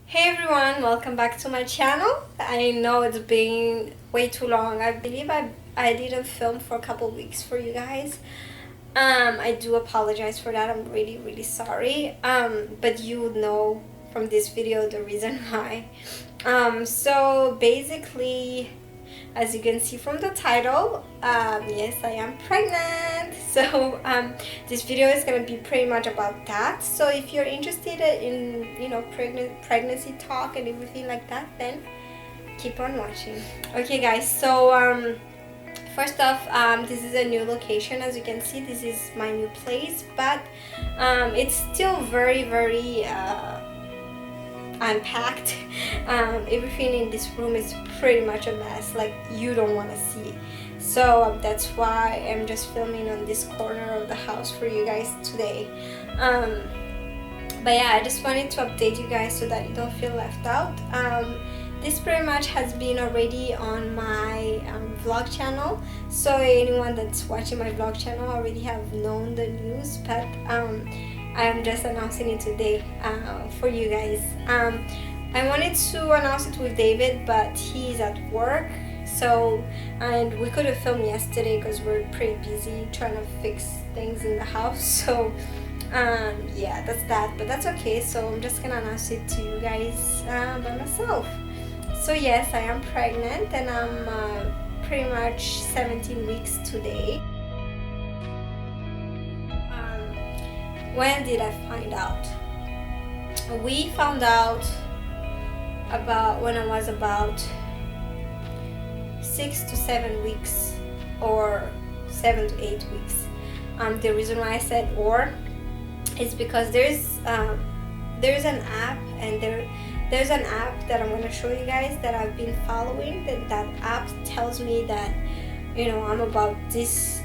Hey everyone, welcome back to my channel. I know it's been way too long. I believe I didn't film for a couple weeks for you guys. I do apologize for that. I'm really sorry. But you would know from this video the reason why. So basically, as you can see from the title, yes, I am pregnant. So this video is gonna be pretty much about that. So if you're interested in pregnancy talk and everything like that, then keep on watching. Okay guys, so first off, this is a new location. As you can see, this is my new place, but it's still very unpacked. Everything in this room is pretty much a mess, like you don't want to see. So that's why I'm just filming on this corner of the house for you guys today. But yeah, I just wanted to update you guys so that you don't feel left out. This pretty much has been already on my vlog channel, so anyone that's watching my vlog channel already have known the news, but I'm just announcing it today for you guys. I wanted to announce it with David, but he's at work, so, and we could have filmed yesterday because we're pretty busy trying to fix things in the house. So yeah, that's that, but that's okay. So I'm just gonna announce it to you guys by myself. So yes, I am pregnant, and I'm pretty much 17 weeks today. When did I find out? We found out about when I was about 6 to 7 weeks, or 7 to 8 weeks. The reason why I said "or" is because there's an app, and there's an app that I'm going to show you guys that I've been following. That app tells me that, you know, I'm about this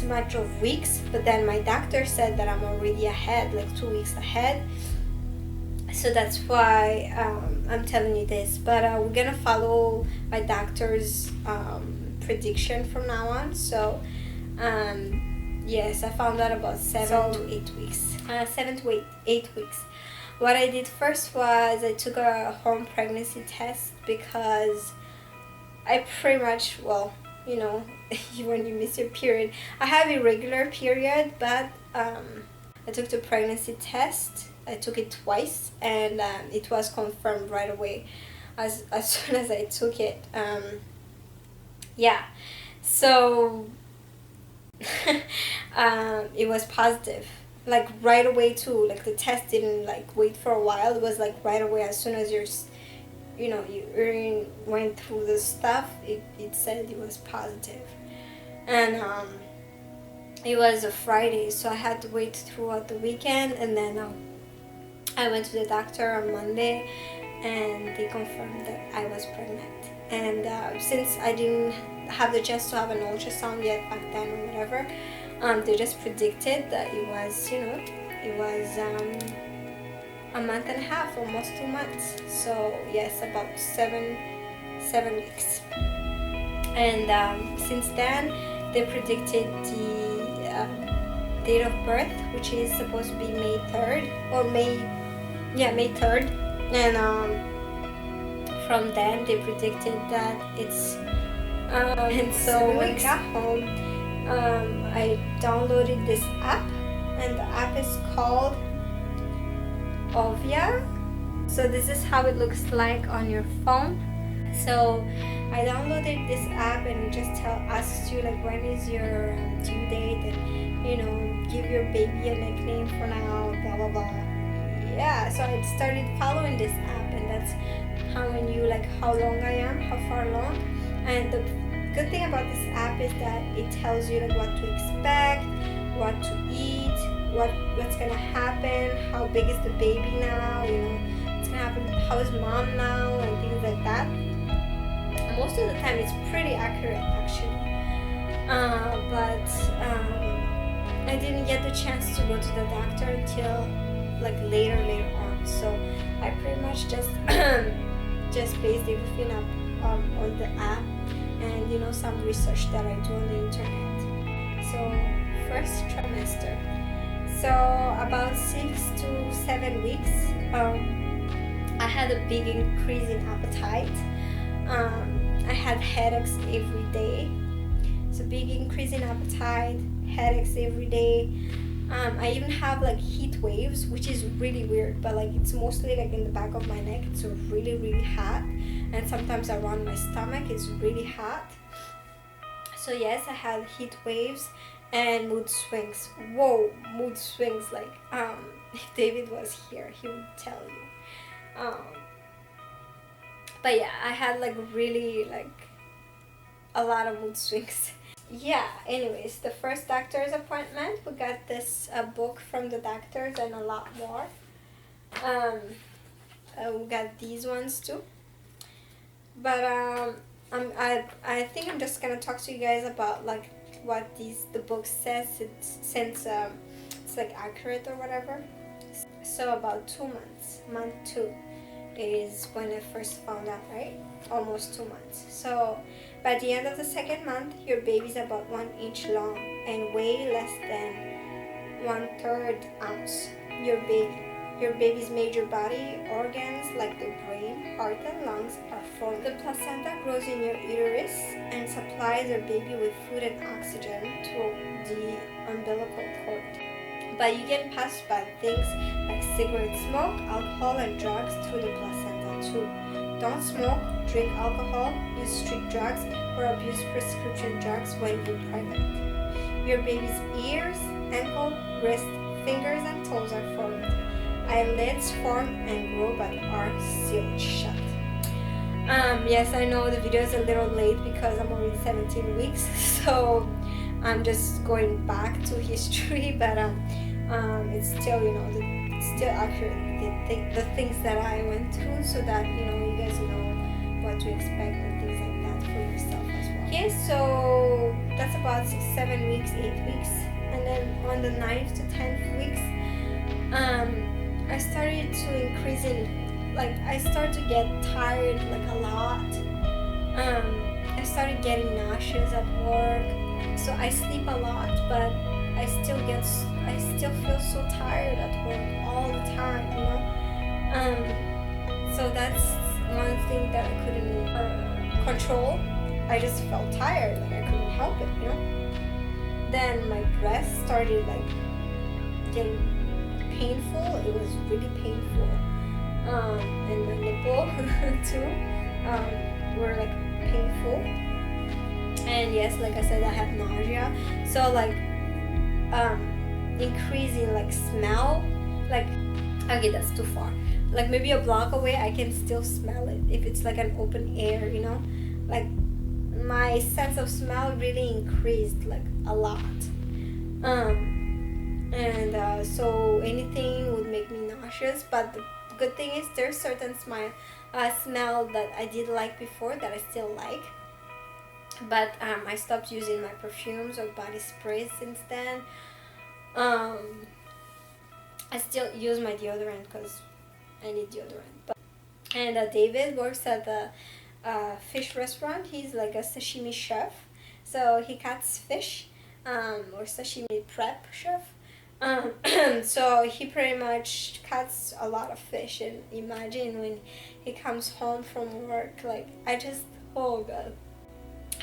much of weeks, but then my doctor said that I'm already ahead, like 2 weeks ahead. So that's why I'm telling you this. But we're gonna follow my doctor's prediction from now on. So yes, I found out about 7 to 8 weeks. 7 to 8 weeks. What I did first was I took a home pregnancy test, because I pretty much, well, you know, when you miss your period, I have irregular period, but I took the pregnancy test. I took it twice, and it was confirmed right away as soon as I took it. Yeah, so it was positive, like right away too. Like the test didn't like wait for a while. It was like right away, as soon as your urine went through the stuff, it said it was positive. And it was a Friday, so I had to wait throughout the weekend, and then I went to the doctor on Monday, and they confirmed that I was pregnant. And since I didn't have the chance to have an ultrasound yet back then or whatever, they just predicted that it was, a month and a half, almost 2 months. So yes, about seven weeks. And since then, they predicted the date of birth, which is supposed to be May 3rd, or May 3rd. And from then they predicted that it's and so when I got home, I downloaded this app, and the app is called Ovia. So this is how it looks like on your phone. So I downloaded this app, and it just asks you like when is your due date, and give your baby a nickname for now, blah blah blah. Yeah, so I started following this app, and that's telling you like how long I am, how far along. And the good thing about this app is that it tells you like what to expect, what to eat, what's gonna happen, how big is the baby now, what's gonna happen, how is mom now, and things like that. Most of the time it's pretty accurate actually, but I didn't get the chance to go to the doctor until like later on. So I pretty much just based everything up on the app, and some research that I do on the internet. So first trimester, so about 6 to 7 weeks. I had a big increase in appetite. I had headaches every day. So big increase in appetite, headaches every day. I even have like heat waves, which is really weird, but like it's mostly like in the back of my neck. It's really hot, and sometimes around my stomach it's really hot. So yes, I had heat waves and mood swings. Whoa, mood swings! Like if David was here, he would tell you. But yeah, I had like really like a lot of mood swings. Yeah, anyways, the first doctor's appointment, we got this book from the doctors and a lot more. We got these ones too. But I think I'm just gonna talk to you guys about like what the book says, since it's like accurate or whatever. So about 2 months, month 2 is when I first found out, right? Almost 2 months. So by the end of the 2nd month, your baby's about 1 inch long and weigh less than 1/3 ounce. Your baby's major body organs like the brain, heart, and lungs are formed. The placenta grows in your uterus and supplies your baby with food and oxygen to the umbilical cord. But you can pass bad things like cigarette smoke, alcohol, and drugs through the placenta too. Don't smoke, drink alcohol, use street drugs, or abuse prescription drugs when you're pregnant. Your baby's ears, ankle, wrist, fingers, and toes are formed. Eyelids form and grow but are sealed shut. Yes, I know the video is a little late because I'm already 17 weeks, so I'm just going back to history, but it's still, it's still accurate, the things that I went through, so that you guys know what to expect and things like that for yourself as well. Okay, so that's about 6, 7 weeks, 8 weeks, and then on the 9th to 10th weeks, I started to increase in, like, I started to get tired like a lot. I started getting nauseous at work, so I sleep a lot, but I still feel so tired at work all the time, so that's one thing that I couldn't control. I just felt tired, like I couldn't help it, Then my breast started like getting painful. It was really painful, and my nipple too were like painful. And yes, like I said, I have nausea. So like increasing like smell, like, okay, that's too far. Like maybe a block away I can still smell it if it's like an open air, like my sense of smell really increased like a lot. And so anything would make me nauseous, but the good thing is there's certain smell that I did like before that I still like, but I stopped using my perfumes or body sprays since then. I still use my deodorant because I need deodorant. And David works at the fish restaurant. He's like a sashimi chef, so he cuts fish, or sashimi prep chef. So he pretty much cuts a lot of fish, and imagine when he comes home from work, like oh god,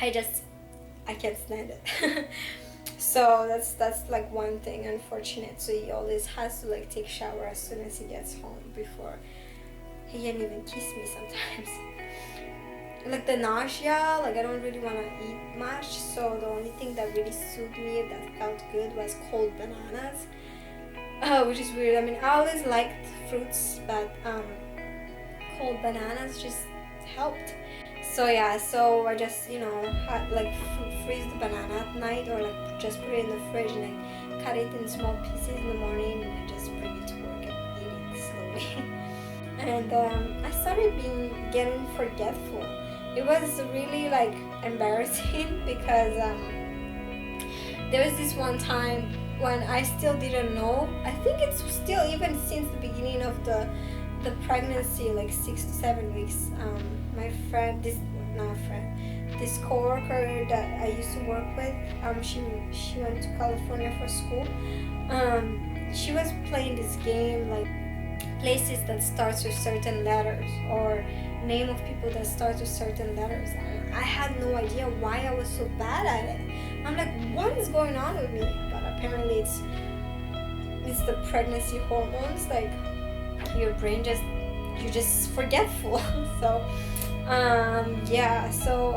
I can't stand it. So that's like one thing unfortunate. So he always has to like take shower as soon as he gets home, before he can even kiss me sometimes. Like the nausea, like I don't really want to eat much, so the only thing that really soothed me, that felt good, was cold bananas, which is weird. I mean, I always liked fruits, but cold bananas just helped. So yeah, so I just had like freeze the banana at night, or like just put it in the fridge and I cut it in small pieces in the morning, and I just bring it to work and eat it slowly. And I started getting forgetful. It was really like embarrassing because there was this one time when I still didn't know. I think it's still even since the beginning of the pregnancy, like 6 to 7 weeks. My friend, this coworker that I used to work with, she went to California for school. She was playing this game, like places that starts with certain letters, or name of people that starts with certain letters. And I had no idea why I was so bad at it. I'm like, what is going on with me? But apparently it's the pregnancy hormones. Like, your brain you're just forgetful. So yeah, so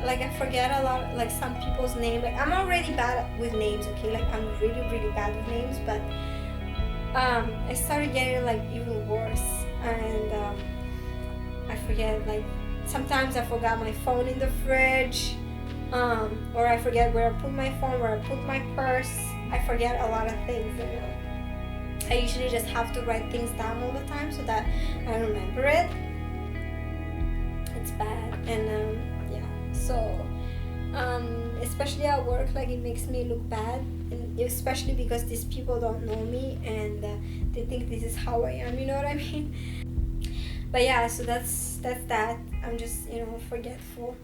like, I forget a lot, like, some people's name. Like, I'm already bad with names, okay? Like, I'm really, really bad with names, but I started getting, like, even worse. And I forget, like, sometimes I forgot my phone in the fridge, or I forget where I put my phone, where I put my purse. I forget a lot of things, you know. I usually just have to write things down all the time so that I remember it. It's bad. And yeah, so especially at work, like, it makes me look bad, and especially because these people don't know me, and they think this is how I am, you know what I mean? But yeah, so that's that. I'm just, you know, forgetful.